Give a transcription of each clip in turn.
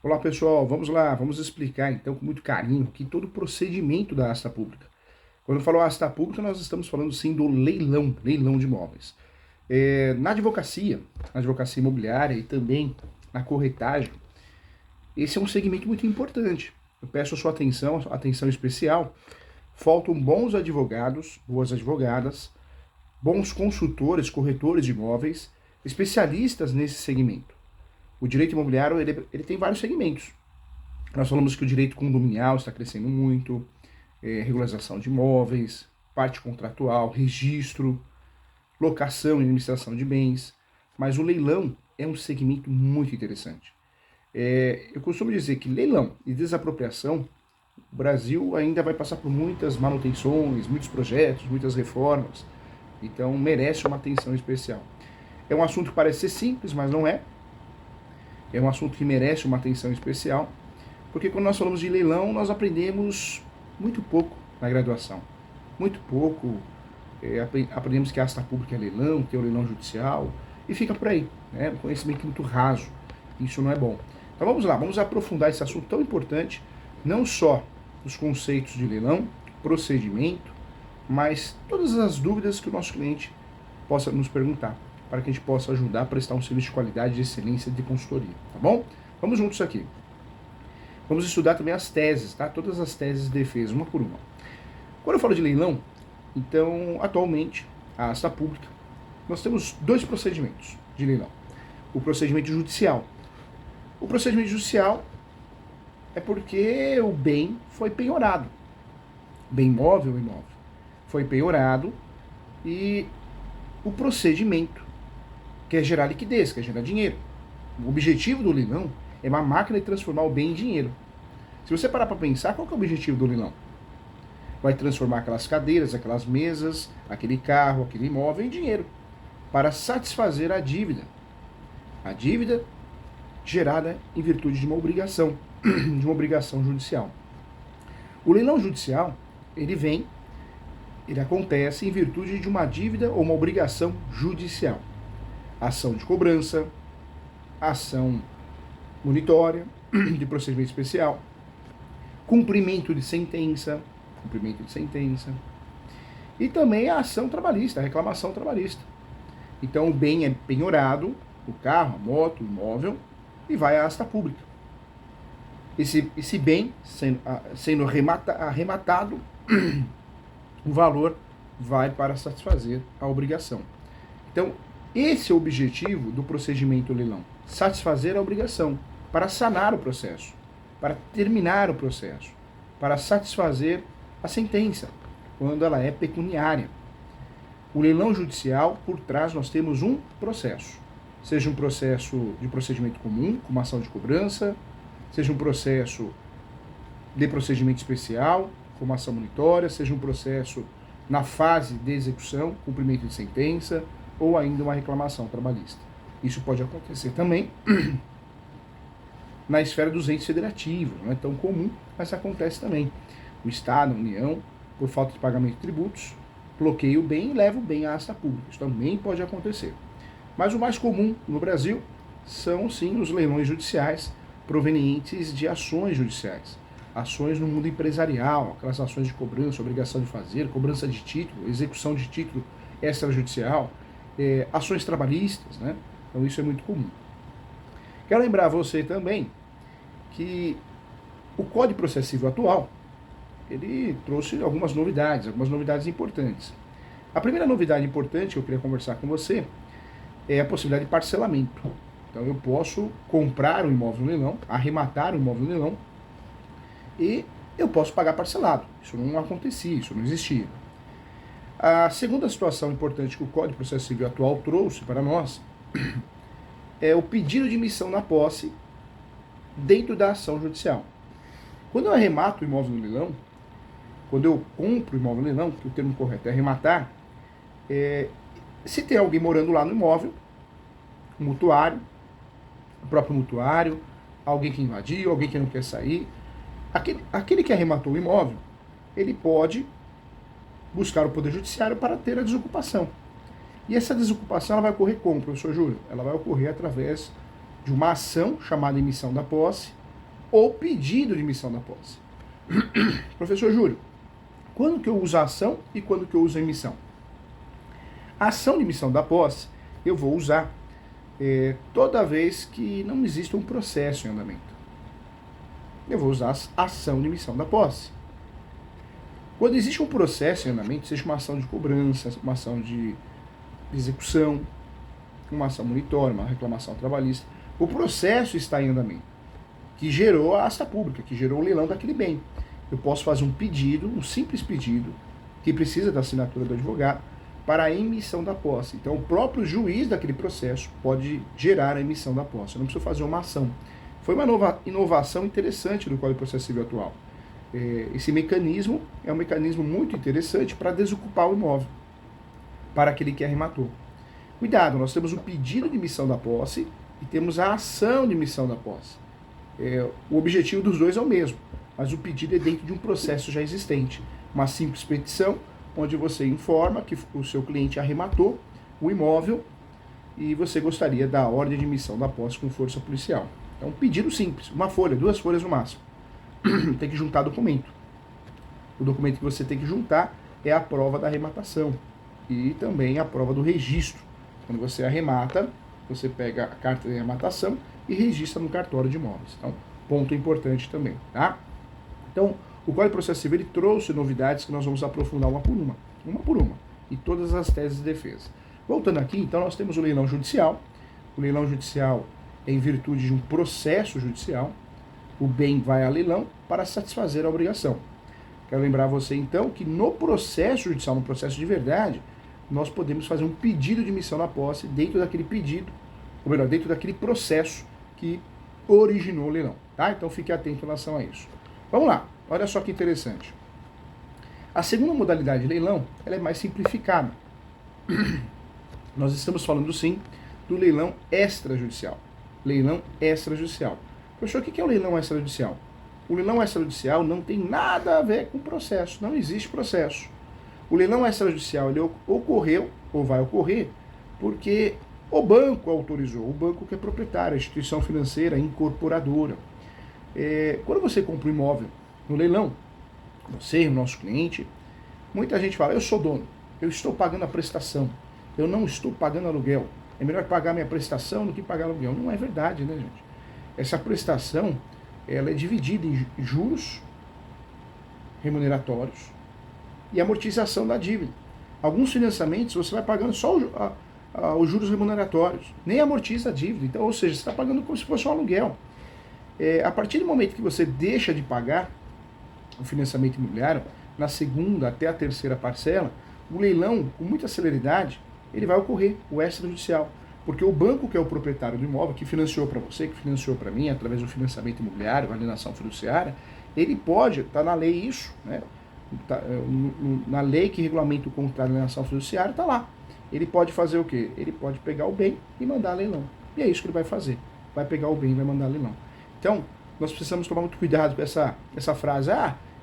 Olá pessoal, vamos lá, vamos explicar então com muito carinho aqui todo o procedimento da asta pública. Quando eu falo asta pública, nós estamos falando sim do leilão, leilão de imóveis. Na advocacia imobiliária e também na corretagem, esse é um segmento muito importante. Eu peço a sua atenção, atenção especial. Faltam bons advogados, boas advogadas, bons consultores, corretores de imóveis, especialistas nesse segmento. O direito imobiliário ele tem vários segmentos. Nós falamos que o direito condominial está crescendo muito, regularização de imóveis, parte contratual, registro, locação e administração de bens. Mas o leilão é um segmento muito interessante. Eu costumo dizer que leilão e desapropriação, o Brasil ainda vai passar por muitas manutenções, muitos projetos, muitas reformas. Então merece uma atenção especial. É um assunto que parece ser simples, mas não é. É um assunto que merece uma atenção especial, porque quando nós falamos de leilão, nós aprendemos muito pouco na graduação. Muito pouco. Aprendemos que a asta pública é leilão, que é o leilão judicial, e fica por aí. Né? Um conhecimento muito raso. Isso não é bom. Então vamos lá, vamos aprofundar esse assunto tão importante, não só os conceitos de leilão, procedimento, mas todas as dúvidas que o nosso cliente possa nos perguntar, para que a gente possa ajudar a prestar um serviço de qualidade, de excelência, de consultoria, tá bom? Vamos juntos aqui. Vamos estudar também as teses, tá? Todas as teses de defesa, uma por uma. Quando eu falo de leilão, então, atualmente, a asta pública, nós temos dois procedimentos de leilão. O procedimento judicial. O procedimento judicial é porque o bem foi penhorado. Bem móvel, imóvel. Foi penhorado e o procedimento quer gerar liquidez, quer gerar dinheiro. O objetivo do leilão é uma máquina de transformar o bem em dinheiro. Se você parar para pensar, qual que é o objetivo do leilão? Vai transformar aquelas cadeiras, aquelas mesas, aquele carro, aquele imóvel em dinheiro, para satisfazer a dívida. A dívida gerada em virtude de uma obrigação judicial. O leilão judicial, ele acontece em virtude de uma dívida ou uma obrigação judicial. Ação de cobrança, ação monitória, de procedimento especial, cumprimento de sentença, e também a ação trabalhista, a reclamação trabalhista. Então o bem é penhorado, o carro, a moto, o imóvel, e vai à asta pública. Esse bem sendo arrematado, o valor vai para satisfazer a obrigação. Então, esse é o objetivo do procedimento leilão: satisfazer a obrigação, para sanar o processo, para terminar o processo, para satisfazer a sentença, quando ela é pecuniária. O leilão judicial, por trás, nós temos um processo. Seja um processo de procedimento comum, com uma ação de cobrança, seja um processo de procedimento especial, com uma ação monitória, seja um processo na fase de execução, cumprimento de sentença, ou ainda uma reclamação trabalhista. Isso pode acontecer também na esfera dos entes federativos, não é tão comum, mas acontece também. O Estado, a União, por falta de pagamento de tributos, bloqueia o bem e leva o bem à asta pública. Isso também pode acontecer. Mas o mais comum no Brasil são, sim, os leilões judiciais provenientes de ações judiciais. Ações no mundo empresarial, aquelas ações de cobrança, obrigação de fazer, cobrança de título, execução de título extrajudicial, ações trabalhistas, né? Então isso é muito comum. Quero lembrar você também que o Código de Processo Civil atual, ele trouxe algumas novidades importantes. A primeira novidade importante que eu queria conversar com você é a possibilidade de parcelamento. Então eu posso comprar um imóvel no leilão, arrematar um imóvel no leilão, e eu posso pagar parcelado. Isso não acontecia, isso não existia. A segunda situação importante que o Código de Processo Civil atual trouxe para nós é o pedido de missão na posse dentro da ação judicial. Quando eu arremato o imóvel no leilão, quando eu compro o imóvel no leilão, que o termo correto é arrematar, se tem alguém morando lá no imóvel, o mutuário, o próprio mutuário, alguém que invadiu, alguém que não quer sair, aquele que arrematou o imóvel, ele pode buscar o Poder Judiciário para ter a desocupação. E essa desocupação ela vai ocorrer como, professor Júlio? Ela vai ocorrer através de uma ação chamada emissão da posse, ou pedido de emissão da posse. Professor Júlio, quando que eu uso a ação e quando que eu uso a emissão? A ação de emissão da posse eu vou usar toda vez que não existe um processo em andamento. Eu vou usar a ação de emissão da posse. Quando existe um processo em andamento, seja uma ação de cobrança, uma ação de execução, uma ação monitória, uma reclamação trabalhista, o processo está em andamento, que gerou a asta pública, que gerou o leilão daquele bem. Eu posso fazer um pedido, um simples pedido, que precisa da assinatura do advogado, para a emissão da posse. Então, o próprio juiz daquele processo pode gerar a emissão da posse. Eu não preciso fazer uma ação. Foi uma inovação interessante do Código de Processo Civil atual. Esse mecanismo é um mecanismo muito interessante para desocupar o imóvel, para aquele que arrematou. Cuidado, nós temos o pedido de emissão da posse e temos a ação de emissão da posse. O objetivo dos dois é o mesmo, mas o pedido é dentro de um processo já existente. Uma simples petição, onde você informa que o seu cliente arrematou o imóvel e você gostaria da ordem de emissão da posse com força policial. É um pedido simples, uma folha, 2 folhas no máximo. Tem que juntar documento. O documento que você tem que juntar é a prova da arrematação e também a prova do registro. Quando você arremata, você pega a carta de arrematação e registra no cartório de imóveis. Então, ponto importante também, tá? Então, o Código de Processo Civil ele trouxe novidades que nós vamos aprofundar uma por uma, e todas as teses de defesa. Voltando aqui, então, nós temos o leilão judicial. O leilão judicial é em virtude de um processo judicial. O bem vai a leilão para satisfazer a obrigação. Quero lembrar você, então, que no processo judicial, no processo de verdade, nós podemos fazer um pedido de emissão da posse dentro daquele pedido, ou melhor, dentro daquele processo que originou o leilão, tá? Então, fique atento em relação a isso. Vamos lá, olha só que interessante. A segunda modalidade de leilão, ela é mais simplificada. Nós estamos falando, sim, do leilão extrajudicial. Leilão extrajudicial. Professor, o que é o leilão extrajudicial? O leilão extrajudicial não tem nada a ver com processo, não existe processo. O leilão extrajudicial ele ocorreu, ou vai ocorrer, porque o banco autorizou, o banco que é proprietário, a instituição financeira, incorporadora. Quando você compra um imóvel no leilão, você, o nosso cliente, muita gente fala, eu sou dono, eu estou pagando a prestação, eu não estou pagando aluguel, é melhor pagar minha prestação do que pagar aluguel. Não é verdade, né, gente? Essa prestação, ela é dividida em juros remuneratórios e amortização da dívida. Alguns financiamentos você vai pagando só os juros remuneratórios, nem amortiza a dívida. Então, ou seja, você está pagando como se fosse um aluguel. A partir do momento que você deixa de pagar o financiamento imobiliário, na segunda até a terceira parcela, o leilão, com muita celeridade, ele vai ocorrer, o extrajudicial. Porque o banco que é o proprietário do imóvel, que financiou para você, que financiou para mim, através do financiamento imobiliário, alienação fiduciária, ele pode, está na lei isso, né? Na lei que regulamenta o contrato de alienação fiduciária, está lá. Ele pode fazer o quê? Ele pode pegar o bem e mandar a leilão. E é isso que ele vai fazer. Vai pegar o bem e vai mandar a leilão. Então, nós precisamos tomar muito cuidado com essa frase.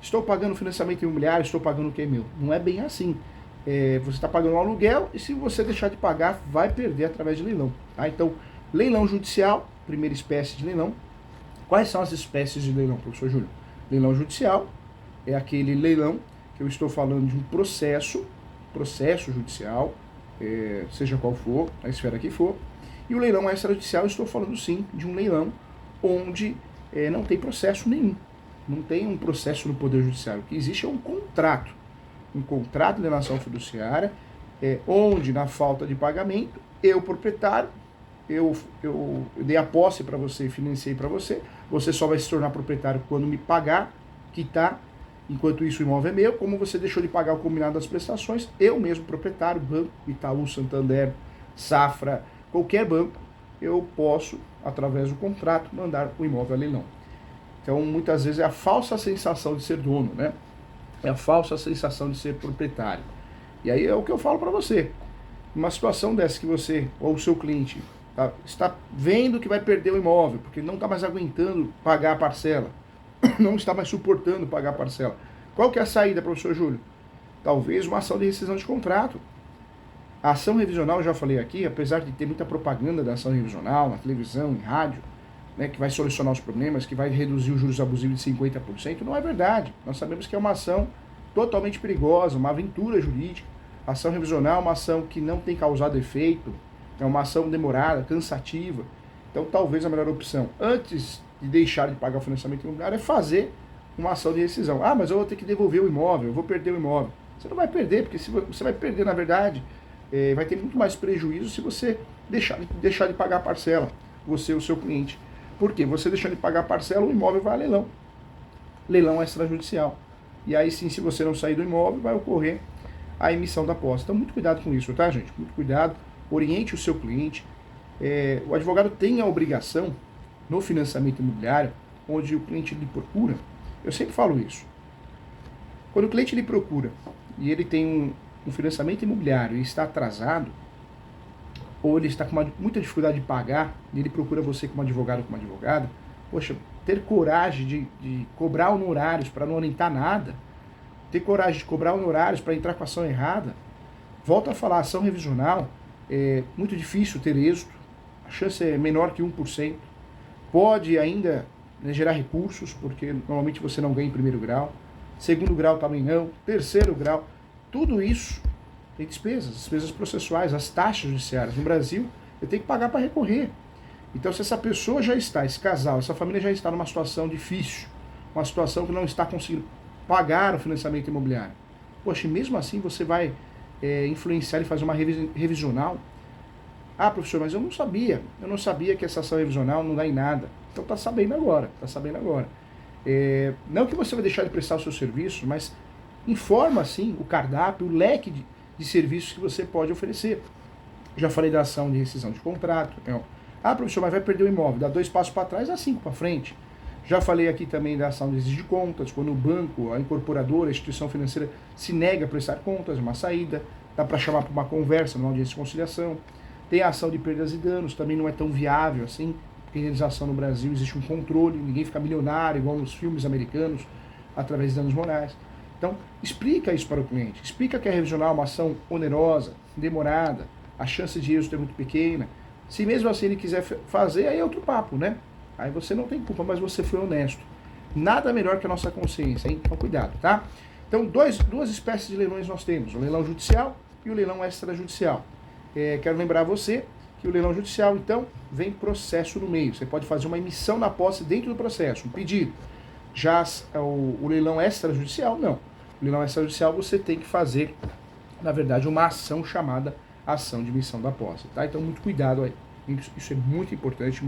Estou pagando financiamento imobiliário, estou pagando o que é meu. Não é bem assim. Você está pagando um aluguel e se você deixar de pagar, vai perder através de leilão. Tá? Então, leilão judicial, primeira espécie de leilão. Quais são as espécies de leilão, professor Júlio? Leilão judicial é aquele leilão que eu estou falando de um processo judicial, seja qual for, a esfera que for. E o leilão extrajudicial, eu estou falando sim de um leilão onde não tem processo nenhum. Não tem um processo no Poder Judiciário. O que existe é um contrato de alienação fiduciária, onde na falta de pagamento, eu, proprietário, eu dei a posse para você, financiei para você, você só vai se tornar proprietário quando me pagar, quitar, enquanto isso o imóvel é meu, como você deixou de pagar o combinado das prestações, eu mesmo, proprietário, banco, Itaú, Santander, Safra, qualquer banco, eu posso, através do contrato, mandar o imóvel a leilão. Então, muitas vezes é a falsa sensação de ser dono, né? É a falsa sensação de ser proprietário. E aí é o que eu falo para você. Numa situação dessa que você, ou o seu cliente, está vendo que vai perder o imóvel, porque não está mais aguentando pagar a parcela, não está mais suportando pagar a parcela. Qual que é a saída, professor Júlio? Talvez uma ação de rescisão de contrato. A ação revisional, eu já falei aqui, apesar de ter muita propaganda da ação revisional, na televisão, em rádio, né, que vai solucionar os problemas, que vai reduzir os juros abusivos de 50%, não é verdade. Nós sabemos que é uma ação totalmente perigosa, uma aventura jurídica. A ação revisional é uma ação que não tem causado efeito, é uma ação demorada, cansativa. Então, talvez a melhor opção, antes de deixar de pagar o financiamento imobiliário, é fazer uma ação de rescisão. Ah, mas eu vou ter que devolver o imóvel, eu vou perder o imóvel. Você não vai perder, porque se você vai perder, na verdade, vai ter muito mais prejuízo se você deixar de pagar a parcela, você e o seu cliente. Por quê? Você deixando de pagar a parcela, o imóvel vai a leilão. Leilão extrajudicial. E aí sim, se você não sair do imóvel, vai ocorrer a emissão da posse. Então, muito cuidado com isso, tá, gente? Muito cuidado. Oriente o seu cliente. O advogado tem a obrigação, no financiamento imobiliário, onde o cliente lhe procura, eu sempre falo isso. Quando o cliente lhe procura e ele tem um financiamento imobiliário e está atrasado, ou ele está com muita dificuldade de pagar, e ele procura você como advogado ou como advogada, poxa, ter coragem de cobrar honorários para não orientar nada, ter coragem de cobrar honorários para entrar com a ação errada, volto a falar, ação revisional, é muito difícil ter êxito, a chance é menor que 1%, pode ainda, né, gerar recursos, porque normalmente você não ganha em primeiro grau, segundo grau também não, terceiro grau, tudo isso tem despesas processuais, as taxas judiciárias. No Brasil, eu tenho que pagar para recorrer. Então, se essa pessoa já está, esse casal, essa família já está numa situação difícil, uma situação que não está conseguindo pagar o financiamento imobiliário, poxa, e mesmo assim você vai influenciar e fazer uma revisional? Ah, professor, mas eu não sabia que essa ação revisional não dá em nada. Então está sabendo agora, não que você vai deixar de prestar o seu serviço, mas informa, assim, o cardápio, o leque de serviços que você pode oferecer. Já falei da ação de rescisão de contrato. Ah, professor, mas vai perder o imóvel. Dá 2 passos para trás, dá 5 para frente. Já falei aqui também da ação de exigir de contas, quando o banco, a incorporadora, a instituição financeira se nega a prestar contas, uma saída. Dá para chamar para uma conversa, numa audiência de conciliação. Tem a ação de perdas e danos, também não é tão viável assim, porque a indenização no Brasil existe um controle, ninguém fica milionário, igual nos filmes americanos, através de danos morais. Então, explica isso para o cliente. Explica que a revisional é uma ação onerosa, demorada, a chance de êxito é muito pequena. Se mesmo assim ele quiser fazer, aí é outro papo, né? Aí você não tem culpa, mas você foi honesto. Nada melhor que a nossa consciência, hein? Então, cuidado, tá? Então, duas espécies de leilões nós temos. O leilão judicial e o leilão extrajudicial. Quero lembrar você que o leilão judicial, então, vem processo no meio. Você pode fazer uma emissão da posse dentro do processo, um pedido. Já o leilão extrajudicial, não. O leilão extrajudicial você tem que fazer, na verdade, uma ação chamada ação de emissão da posse, tá? Então, muito cuidado aí. Isso é muito importante.